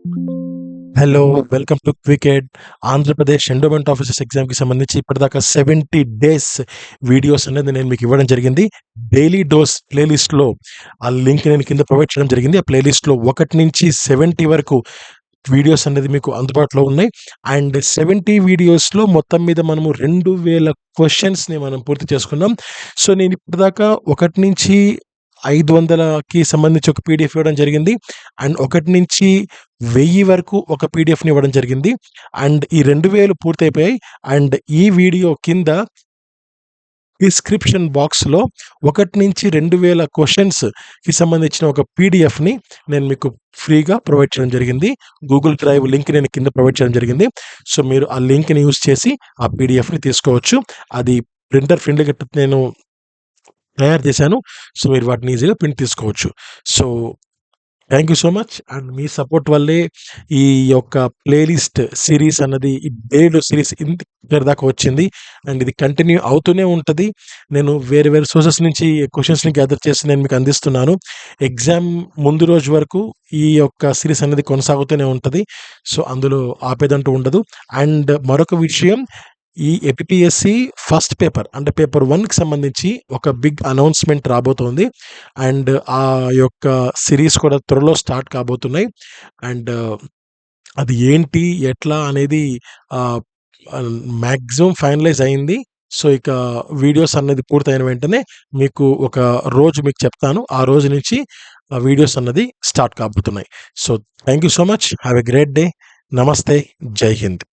Hello! Welcome to Quicked. Andhra Pradesh endowment officers ఎగ్జామ్‌కి సంబంధించి ఇప్పటిదాకా 70 డేస్ వీడియోస్ అనేది నేను మీకు ఇవ్వడం జరిగింది. డైలీ డోస్ ప్లేలిస్ట్‌లో ఆ లింక్ నేను కింద ప్రొవైడ్ చేయడం జరిగింది. ఆ ప్లేలిస్ట్‌లో 1-70 వరకు వీడియోస్ అనేది మీకు అందుబాటులో ఉన్నాయి. అండ్ 70 వీడియోస్‌లో మొత్తం మీద మనము 2000 క్వెషన్స్‌ని మనం పూర్తి చేసుకున్నాం. సో, నేను ఇప్పటిదాకా 1-500కి సంబంధించి ఒక పీడీఎఫ్ ఇవ్వడం జరిగింది. అండ్ 1-1000 వరకు ఒక పీడీఎఫ్‌ని ఇవ్వడం జరిగింది. అండ్ ఈ 2000 పూర్తయిపోయాయి. అండ్ ఈ వీడియో కింద డిస్క్రిప్షన్ బాక్స్‌లో 1-2000 క్వెషన్స్‌కి సంబంధించిన ఒక పీడీఎఫ్‌ని నేను మీకు ఫ్రీగా ప్రొవైడ్ చేయడం జరిగింది. గూగుల్ డ్రైవ్ లింక్ నేను కింద ప్రొవైడ్ చేయడం జరిగింది. సో, మీరు ఆ లింక్‌ని యూజ్ చేసి ఆ పీడీఎఫ్‌ని తీసుకోవచ్చు. అది ప్రింటర్ ఫ్రెండ్లీగా నేను తయారు చేశాను. సో, మీరు వాటిని ఈజీగా ప్రింట్ తీసుకోవచ్చు. So, thank you so much. And me support వల్లే ఈ యొక్క ప్లేలిస్ట్ సీరీస్ అన్నది ఈ డైలీ సీరీస్ ఇక్కడి దాకా వచ్చింది. అండ్ ఇది కంటిన్యూ అవుతూనే ఉంటది. నేను వేరే వేరే సోర్సెస్ నుంచి క్వెషన్స్‌ని గ్యాదర్ చేసి నేను మీకు అందిస్తున్నాను. ఎగ్జామ్ ముందు రోజు వరకు ఈ యొక్క సీరీస్ అనేది కొనసాగుతూనే ఉంటది. సో, అందులో ఆపేదంటూ ఉండదు. అండ్ మరొక విషయం, ఈ ఏపీపీఎస్‌సి ఫస్ట్ పేపర్ అంటే పేపర్ 1కి సంబంధించి ఒక బిగ్ అనౌన్స్‌మెంట్ రాబోతోంది. అండ్ ఆ యొక్క సీరీస్ కూడా త్వరలో స్టార్ట్ కాబోతున్నాయి. అండ్ అది ఏంటి, ఎట్లా అనేది ఆహ్, ఆహ్, మాక్సిమం ఫైనలైజ్ అయింది. సో, ఇక వీడియోస్ అన్నది పూర్తయిన వెంటనే మీకు ఒక రోజు మీకు చెప్తాను. ఆ రోజు నుంచి వీడియోస్ అన్నది స్టార్ట్ కాబోతున్నాయి. So, thank you so much. Have a great day. నమస్తే. జై హింద్.